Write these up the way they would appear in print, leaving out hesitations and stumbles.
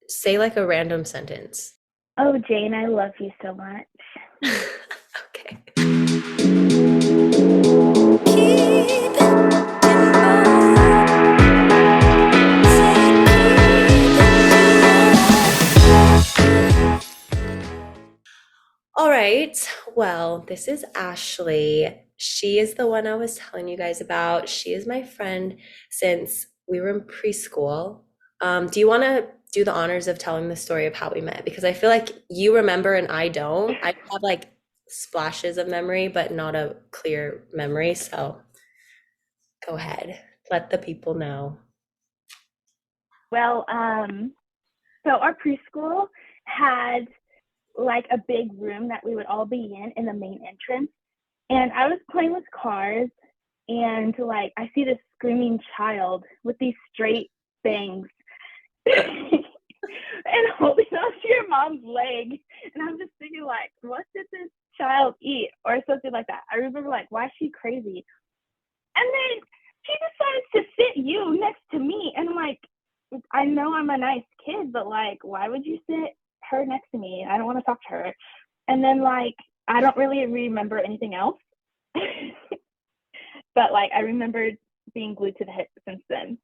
say like a random sentence. Oh, Jane, I love you so much. Okay. Keep it in mind. Say keep it in mind. All right. Well, this is Ashley. She is the one I was telling you guys about. She is my friend since we were in preschool. Do you want to do the honors of telling the story of how we met? Because I feel like you remember and I don't. I have like splashes of memory, but not a clear memory. So go ahead. Let the people know. Well, so our preschool had like a big room that we would all be in the main entrance. And I was playing with cars, and like I see this screaming child with these straight bangs and holding on to your mom's leg. And I'm just thinking, like, what did this child eat? Or something like that. I remember, like, why is she crazy? And then she decides to sit you next to me. And I'm like, I know I'm a nice kid, but like, why would you sit her next to me? I don't want to talk to her. And then, like, I don't really remember anything else. But like, I remember being glued to the hip since then.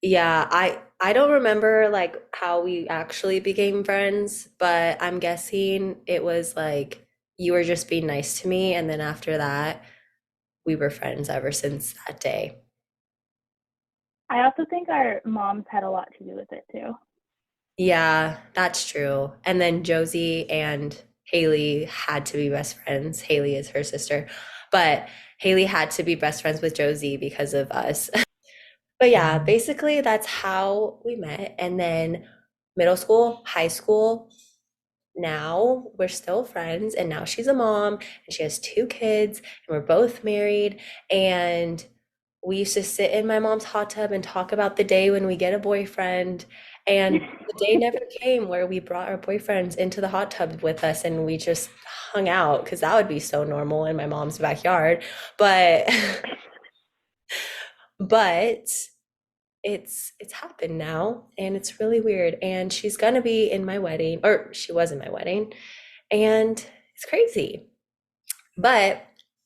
Yeah, I don't remember like how we actually became friends, but I'm guessing it was like you were just being nice to me, and then after that, we were friends ever since that day. I also think our moms had a lot to do with it too. Yeah, that's true. And then Josie and Haley had to be best friends. Haley is her sister, but Haley had to be best friends with Josie because of us. But yeah, basically that's how we met. And then middle school, high school, now we're still friends. And now she's a mom and she has two kids and we're both married. And we used to sit in my mom's hot tub and talk about the day when we get a boyfriend. And the day never came where we brought our boyfriends into the hot tub with us and we just hung out because that would be so normal in my mom's backyard. But but it's happened now and it's really weird and she's gonna be in my wedding or she was in my wedding and it's crazy, but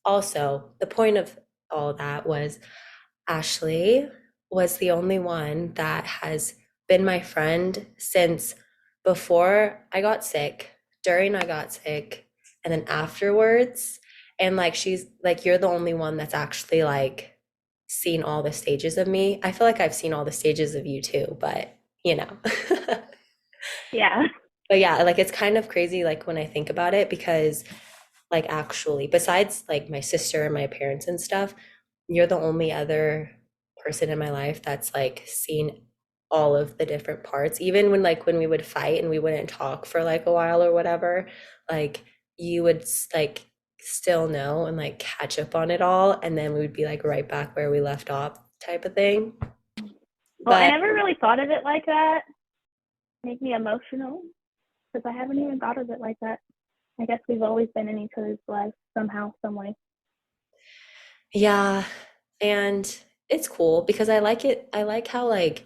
also the point of all that was Ashley was the only one that has been my friend since before I got sick, during I got sick, and then afterwards. And like she's like you're the only one that's actually like seen all the stages of me. I feel like I've seen all the stages of you too, but you know. Yeah. But yeah, like it's kind of crazy like when I think about it because like actually besides like my sister and my parents and stuff, you're the only other person in my life that's like seen all of the different parts. Even when we would fight and we wouldn't talk for like a while or whatever, like you would like still know and like catch up on it all and then we would be like right back where we left off type of thing. Well, I But never really thought of it like that. Make me emotional because I haven't even thought of it like that. I guess we've always been in each other's lives somehow, some way. yeah, and it's cool because I like it. I like how like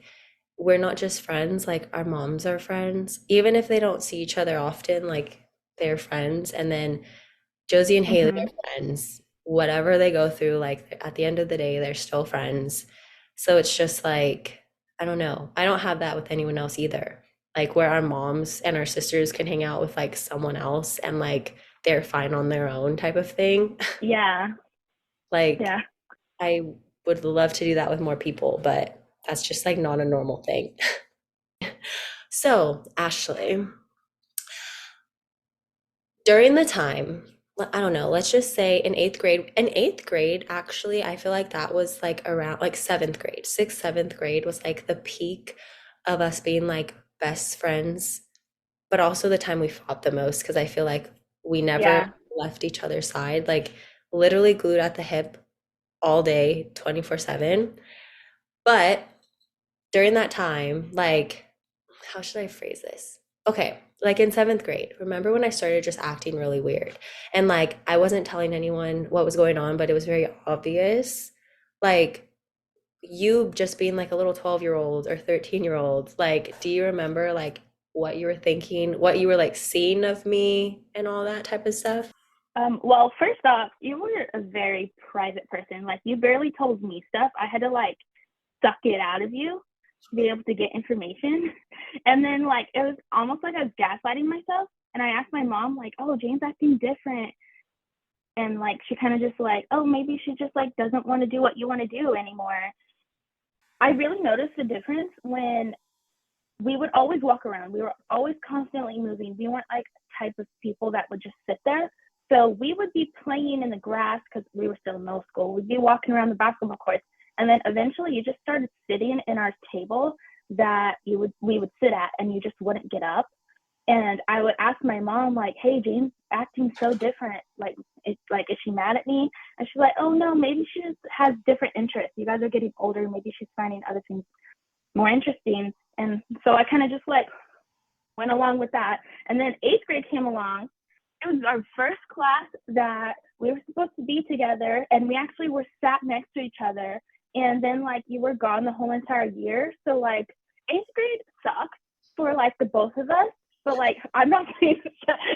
we're not just friends, like our moms are friends. Even if they don't see each other often, like they're friends. And then Josie and Haley Mm-hmm. are friends. Whatever they go through, like at the end of the day, they're still friends. So it's just like, I don't know. I don't have that with anyone else either. Like where our moms and our sisters can hang out with like someone else and like they're fine on their own type of thing. Yeah. Like Yeah. I would love to do that with more people, but that's just like not a normal thing. So, Ashley, during the time, I don't know, let's just say in eighth grade, actually, I feel like that was like around like seventh grade, sixth, seventh grade was like the peak of us being like best friends, but also the time we fought the most because I feel like we never Yeah. left each other's side, like literally glued at the hip all day, 24/7. But during that time, like, how should I phrase this? Okay, like in seventh grade, remember when I started just acting really weird? And like, I wasn't telling anyone what was going on, but it was very obvious. Like, you just being like a little 12-year-old or 13-year-old, like, do you remember like what you were thinking, what you were like seeing of me and all that type of stuff? Well, first off, you were a very private person. Like, you barely told me stuff. I had to like suck it out of you to be able to get information. And then like it was almost like I was gaslighting myself. And I asked my mom, like, oh, Jane's acting different. And like she kind of just like, oh, maybe she just like doesn't want to do what you want to do anymore. I really noticed the difference when we would always walk around. We were always constantly moving. We weren't like type of people that would just sit there. So we would be playing in the grass because we were still in middle school. We'd be walking around the basketball courts, and then eventually you just started sitting in our table that you would we would sit at, and you just wouldn't get up. And I would ask my mom, like, hey, Jane's acting so different. Like, it's like, is she mad at me? And she's like, oh, no, maybe she just has different interests. You guys are getting older. Maybe she's finding other things more interesting. And so I kind of just like went along with that. And then eighth grade came along. It was our first class that we were supposed to be together, and we actually were sat next to each other. And then like you were gone the whole entire year. So like eighth grade sucked for like the both of us. But like I'm not saying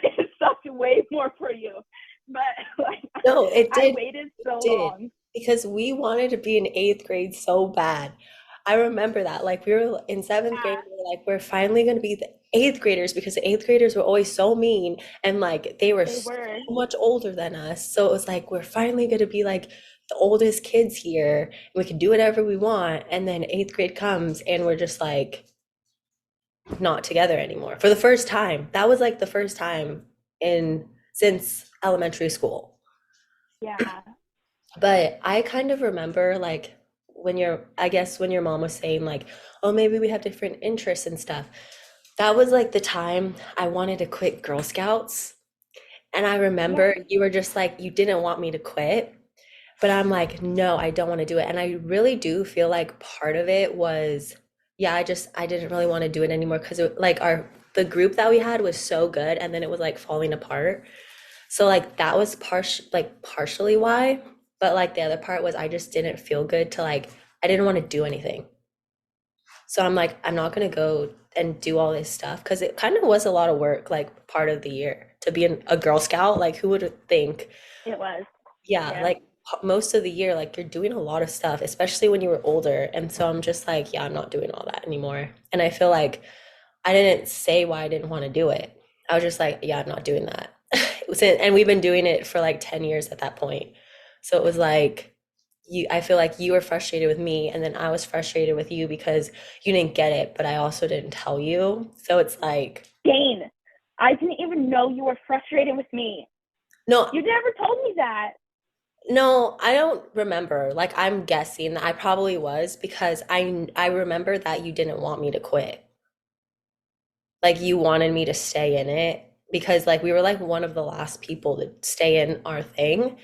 it sucked way more for you. But like No, it I did. waited It so did. long. Because we wanted to be in eighth grade so bad. I remember that. Like we were in seventh grade, we Yeah, were like, we're finally gonna be the eighth graders because the eighth graders were always so mean and like they were they so were. much older than us. So it was like we're finally gonna be like the oldest kids here and we can do whatever we want. And then eighth grade comes and we're just like not together anymore for the first time. That was like the first time in since elementary school. Yeah. But I kind of remember like when I guess when your mom was saying like, oh, maybe we have different interests and stuff. That was like the time I wanted to quit Girl Scouts. And I Yeah. remember you were just like, you didn't want me to quit. But I'm like, no, I don't want to do it. And I really do feel like part of it was, yeah, I didn't really want to do it anymore because like the group that we had was so good and then it was like falling apart. So like that was partially why, but like the other part was I just didn't feel good to like I didn't want to do anything. So I'm like I'm not gonna go and do all this stuff because it kind of was a lot of work like part of the year to be a Girl Scout. Like who would think? It was. Yeah, Yeah. like most of the year, like you're doing a lot of stuff, especially when you were older. And so I'm just like, yeah, I'm not doing all that anymore. And I feel like I didn't say why I didn't want to do it. I was just like, yeah, I'm not doing that. And we've been doing it for like 10 years at that point. So it was like I feel like you were frustrated with me and then I was frustrated with you because you didn't get it, but I also didn't tell you. So it's like, Dane, I didn't even know you were frustrated with me. no, You never told me that. no, I don't remember. Like I'm guessing that I probably was because I remember that you didn't want me to quit. Like you wanted me to stay in it because like we were like one of the last people to stay in our thing.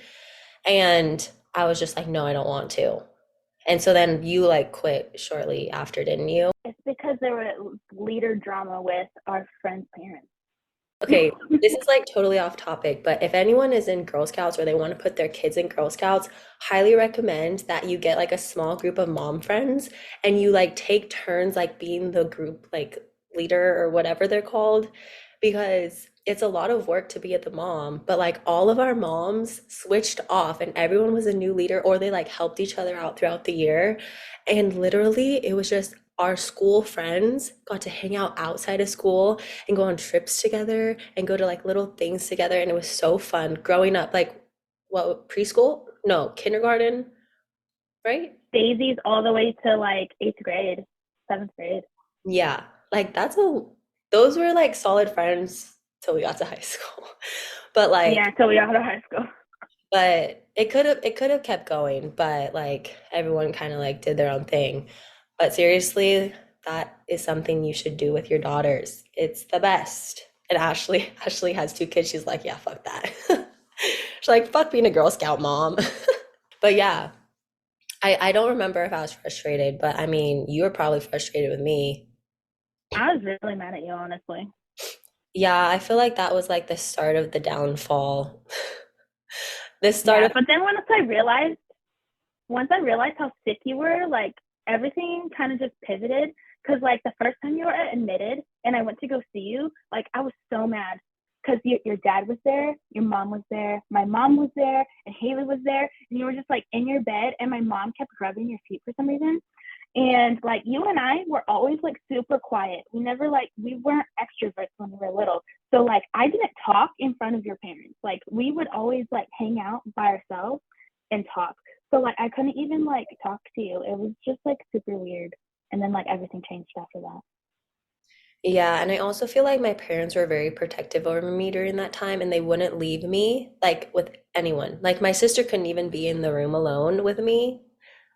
And I was just like, no, I don't want to. And so then you like quit shortly after, didn't you? It's because there was leader drama with our friend's parents. Okay, this is like totally off topic, but if anyone is in Girl Scouts or they want to put their kids in Girl Scouts, highly recommend that you get like a small group of mom friends and you like take turns like being the group like leader or whatever they're called because it's a lot of work to be at the mom, but like all of our moms switched off and everyone was a new leader or they like helped each other out throughout the year. And literally, it was just our school friends got to hang out outside of school and go on trips together and go to like little things together. And it was so fun growing up, like what, preschool? No, kindergarten, right? Daisy's all the way to like eighth grade, seventh grade. Yeah, like those were like solid friends till we got to high school. But Yeah, like, until we got out of high school. but it could have kept going, but like everyone kind of like did their own thing. But seriously, that is something you should do with your daughters. It's the best. And Ashley has two kids. She's like, yeah, fuck that. She's like, fuck being a Girl Scout mom. But yeah, I don't remember if I was frustrated, but I mean, you were probably frustrated with me. I was really mad at you, honestly. Yeah, I feel like that was like the start of the downfall. The start Yeah, of but then once I realized once I realized how sick you were, like everything kind of just pivoted. Cause like the first time you were admitted and I went to go see you, like I was so mad because your dad was there, your mom was there, my mom was there, and Haley was there, and you were just like in your bed, and my mom kept rubbing your feet for some reason. And like you and I were always like super quiet. We never like we weren't extroverts when we were little. So like I didn't talk in front of your parents. Like we would always like hang out by ourselves and talk. So like I couldn't even like talk to you. It was just like super weird. And then like everything changed after that. Yeah, and I also feel like my parents were very protective over me during that time and they wouldn't leave me like with anyone. Like my sister couldn't even be in the room alone with me.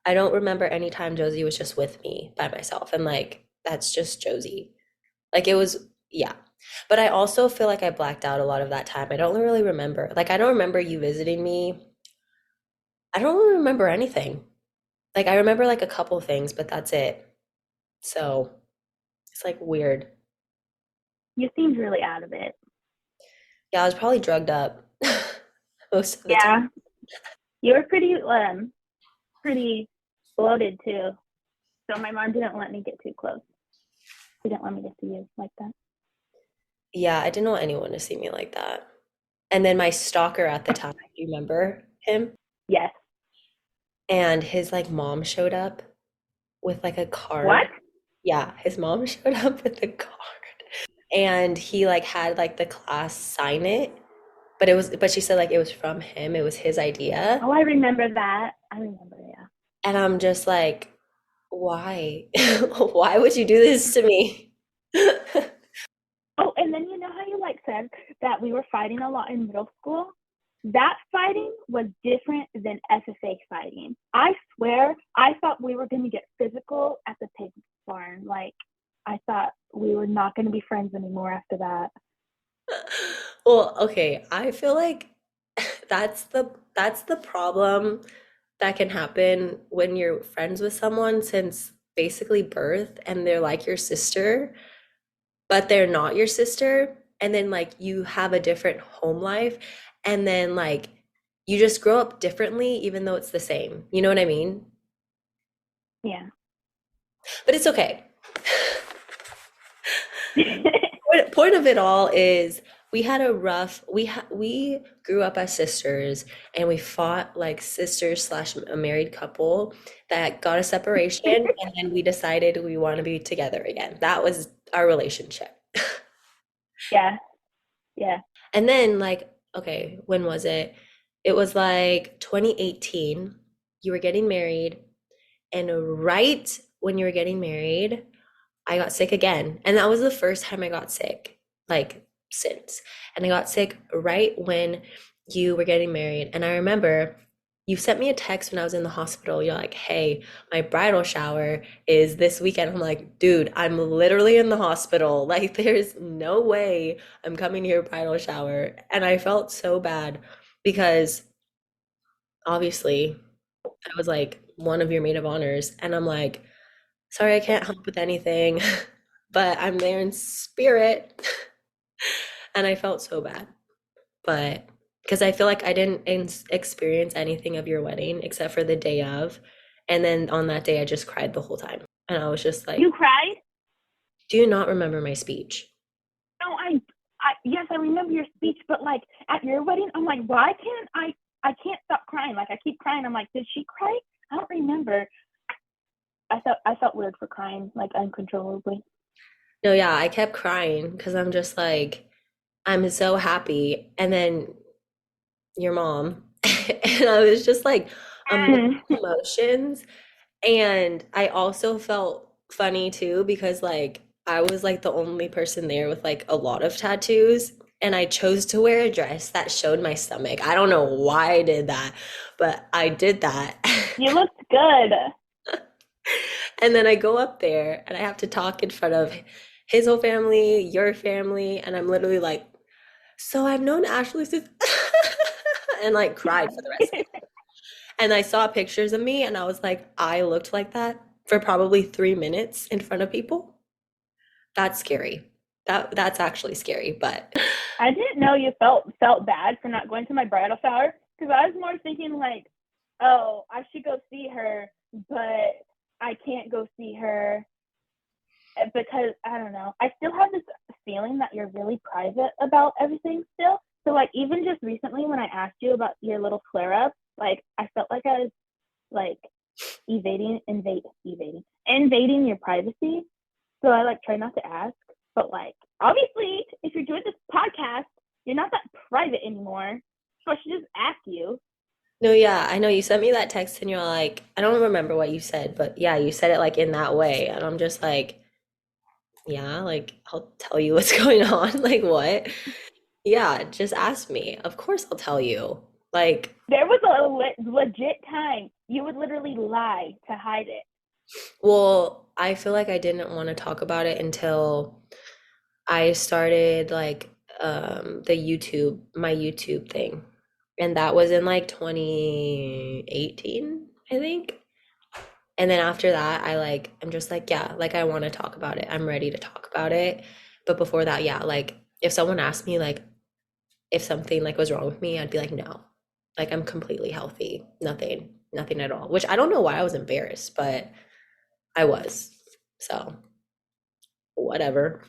I don't remember any time Josie was just with me by myself and like that's just Josie. Like it was, yeah. But I also feel like I blacked out a lot of that time. I don't really remember. Like I don't remember you visiting me. I don't really remember anything. Like I remember like a couple things, but that's it. So it's like weird. You seemed really out of it. Yeah, I was probably drugged up most of the time. Yeah. You were pretty bloated too. So my mom didn't let me get too close. She didn't let me get to you like that. Yeah, I didn't want anyone to see me like that. And then my stalker at the time, do you remember him? Yes. And his like mom showed up with like a What? card. Yeah, his mom showed up with the card. And he like had like the class sign it, but she said like it was from him, it was his idea. Oh, I remember that. I remember, yeah. And I'm just like, why? Why would you do this to me? Oh, and then you know how you like said that we were fighting a lot in middle school? That fighting was different than FFA fighting. I swear, I thought we were going to get physical at the pig barn. Like, I thought we were not going to be friends anymore after that. Well, okay, I feel like that's the problem that can happen when you're friends with someone since basically birth and they're like your sister, but they're not your sister, and then like you have a different home life and then like you just grow up differently even though it's the same. You know what I mean? Yeah. But it's okay. Point of it all is we grew up as sisters and we fought like sisters slash a married couple that got a separation and then we decided we want to be together again. That was our relationship. Yeah. Yeah. And then like okay, when was it? It was like 2018. You were getting married and right when you were getting married I got sick again. And that was the first time I got sick, like since. And I got sick right when you were getting married. And I remember you sent me a text when I was in the hospital. You're like, hey, my bridal shower is this weekend. I'm like, dude, I'm literally in the hospital. Like, there's no way I'm coming to your bridal shower. And I felt so bad because obviously I was like one of your maid of honors. And I'm like, sorry, I can't help with anything, but I'm there in spirit. And I felt so bad. But because I feel like I didn't experience anything of your wedding except for the day of. And then on that day, I just cried the whole time. And I was just You like, cried? do you not remember my speech? No, yes, I remember your speech, but like at your wedding, I'm like, why can't I can't stop crying. Like I keep crying. I'm like, did she cry? I don't remember. I felt weird for crying like uncontrollably. No, yeah, I kept crying because I'm just like, I'm so happy. And then your mom, and I was just like a mix Mm. of emotions. And I also felt funny too because like I was like the only person there with like a lot of tattoos and I chose to wear a dress that showed my stomach. I don't know why I did that, but I did that. You looked good. And then I go up there and I have to talk in front of his whole family, your family, and I'm literally like, so I've known Ashley since and like cried for the rest of the and I saw pictures of me and I was like, I looked like that for probably 3 minutes in front of people. That's scary. That's actually scary, but I didn't know you felt bad for not going to my bridal shower because I was more thinking like oh, I should go see her, but I can't go see her because I don't know. I still have this feeling that you're really private about everything still. So like even just recently when I asked you about your little flare up, like I felt like I was like invading your privacy. So I like try not to ask. But like obviously if you're doing this podcast, you're not that private anymore. So I should just ask you. No, yeah, I know you sent me that text and you're like, I don't remember what you said, but yeah, you said it like in that way. And I'm just like, yeah, like I'll tell you what's going on. Like what? Yeah, just ask me. Of course I'll tell you. Like, There was a legit time you would literally lie to hide it. well, I feel like I didn't want to talk about it until I started like the my YouTube thing. And that was in like 2018, I think. And then after that, I'm just like, yeah, like I want to talk about it. I'm ready to talk about it. But before that, yeah, like if someone asked me like if something like was wrong with me, I'd be like, no. Like I'm completely healthy. Nothing at all. Which I don't know why I was embarrassed, but I was. So, whatever.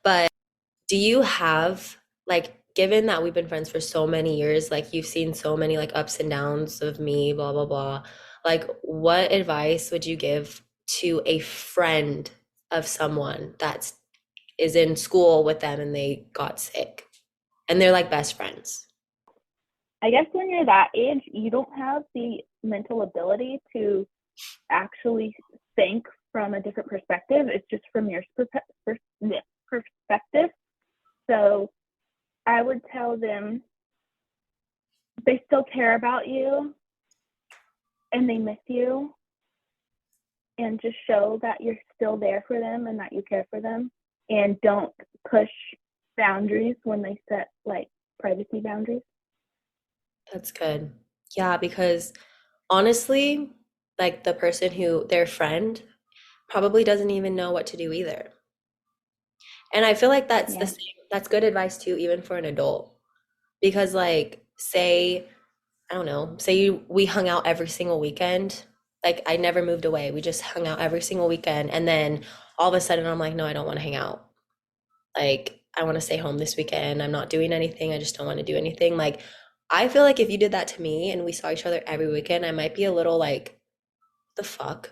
But do you have like given that we've been friends for so many years, like you've seen so many like ups and downs of me, blah blah blah. Like what advice would you give to a friend of someone that's is in school with them and they got sick and they're like best friends? I guess when you're that age, you don't have the mental ability to actually think from a different perspective. It's just from your perspective. So I would tell them they still care about you and they miss you, and just show that you're still there for them and that you care for them, and don't push boundaries when they set like privacy boundaries. That's good. Yeah, because honestly, like the person who their friend probably doesn't even know what to do either. And I feel like that's the Yeah. same, that's good advice too, even for an adult. Because like say, I don't know, we hung out every single weekend. Like I never moved away. We just hung out every single weekend. And then all of a sudden I'm like, no, I don't want to hang out. Like I want to stay home this weekend. I'm not doing anything. I just don't want to do anything. Like I feel like if you did that to me and we saw each other every weekend, I might be a little like, the fuck?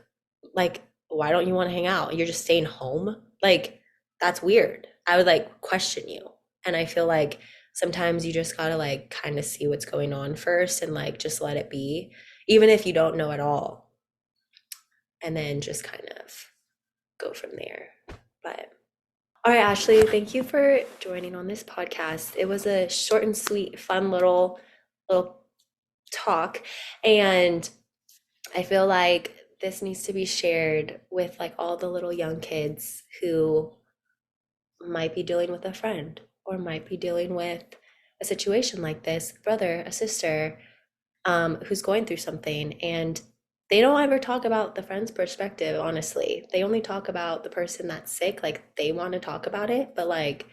Like, why don't you want to hang out? You're just staying home? Like, that's weird. I would like question you. And I feel like sometimes you just gotta like kind of see what's going on first and like just let it be, even if you don't know at all. And then just kind of go from there. But all right, Ashley, thank you for joining on this podcast. It was a short and sweet, fun little talk. And I feel like this needs to be shared with like all the little young kids who might be dealing with a friend or might be dealing with a situation like this, a brother, a sister, who's going through something. And they don't ever talk about the friend's perspective, honestly. They only talk about the person that's sick. Like they want to talk about it, but like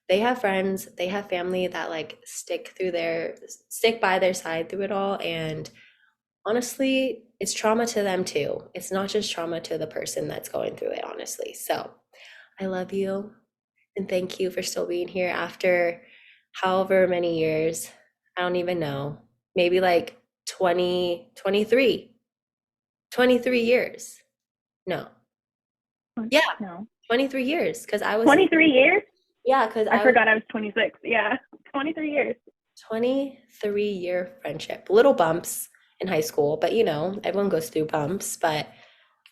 they have friends, they have family that like stick by their side through it all. And honestly, it's trauma to them too. It's not just trauma to the person that's going through it, honestly. So I love you and thank you for still being here after however many years. I don't even know. Maybe like 20, 23, 23 years. No. Yeah, No. 23 years. Because I was, 23 years? yeah, because I I was forgot I was 26. Yeah. 23 years. 23-year friendship. Little bumps in high school, but you know, everyone goes through bumps, but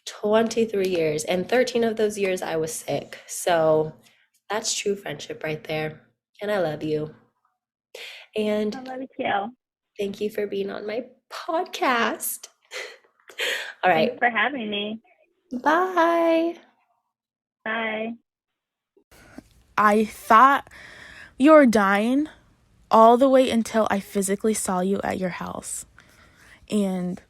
23 years, and 13 of those years I was sick. So that's true friendship right there. And I love you. I And love you too. thank you for being on my podcast. All Thanks right. for having me. Bye. Bye. I thought you were dying all the way until I physically saw you at your house. And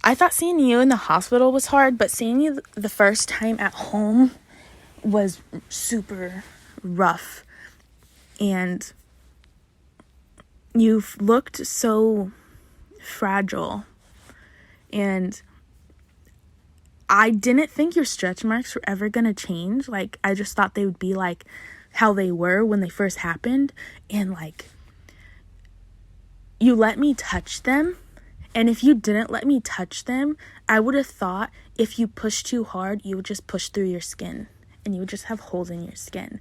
I thought seeing you in the hospital was hard, but seeing you the first time at home was super rough. And you've looked so fragile, and I didn't think your stretch marks were ever gonna change. Like, I just thought they would be like how they were when they first happened, and like, you let me touch them, and if you didn't let me touch them, I would have thought if you pushed too hard, you would just push through your skin, and you would just have holes in your skin.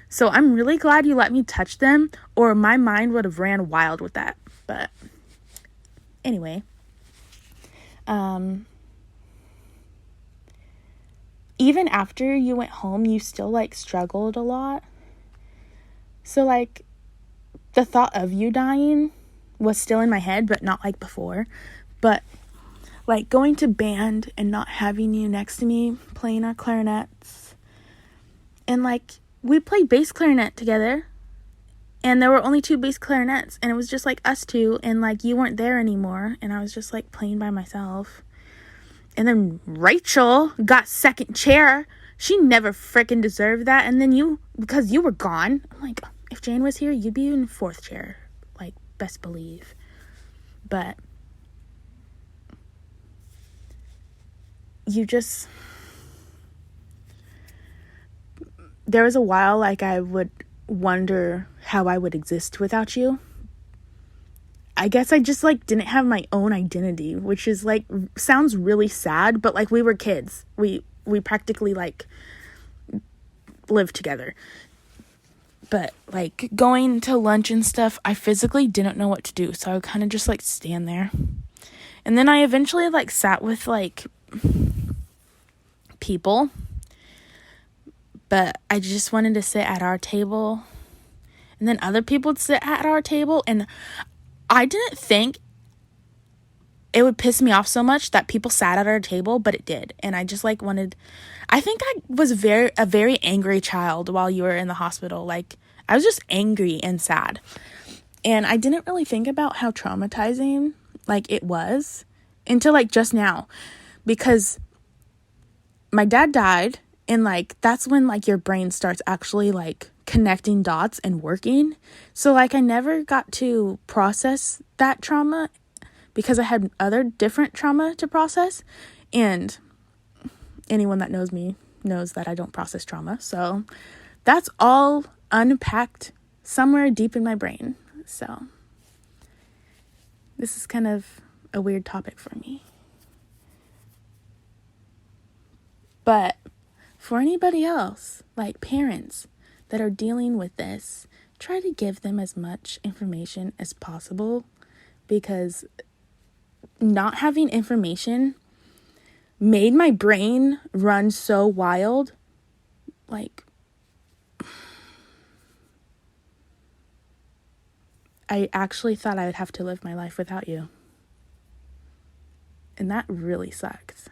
So I'm really glad you let me touch them, or my mind would have ran wild with that. But anyway, even after you went home, you still like struggled a lot. So like, the thought of you dying was still in my head, but not like before. But like, going to band and not having you next to me playing our clarinets, and like, we played bass clarinet together, and there were only 2 bass clarinets, and it was just like us two, and like, you weren't there anymore, and I was just like playing by myself. And then Rachel got second chair. She never freaking deserved that. And then you, because you were gone, I'm like, if Jane was here, you'd be in 4th chair. Like, best believe. But you just, there was a while like I would wonder how I would exist without you. I guess I just like didn't have my own identity, which is like, sounds really sad, but like, we were kids. We practically like lived together. But like, going to lunch and stuff, I physically didn't know what to do, so I would kind of just like stand there. And then I eventually like sat with like people, but I just wanted to sit at our table, and then other people would sit at our table, and I didn't think it would piss me off so much that people sat at our table, but it did. And I just like wanted, I think I was a very angry child while you were in the hospital. Like, I was just angry and sad. And I didn't really think about how traumatizing like it was until like just now, because my dad died, and like, that's when like your brain starts actually like connecting dots and working. So like, I never got to process that trauma because I had other different trauma to process, and anyone that knows me knows that I don't process trauma. So that's all unpacked somewhere deep in my brain. So this is kind of a weird topic for me. But for anybody else, like parents that are dealing with this, try to give them as much information as possible, because not having information made my brain run so wild. Like, I actually thought I would have to live my life without you. And that really sucked.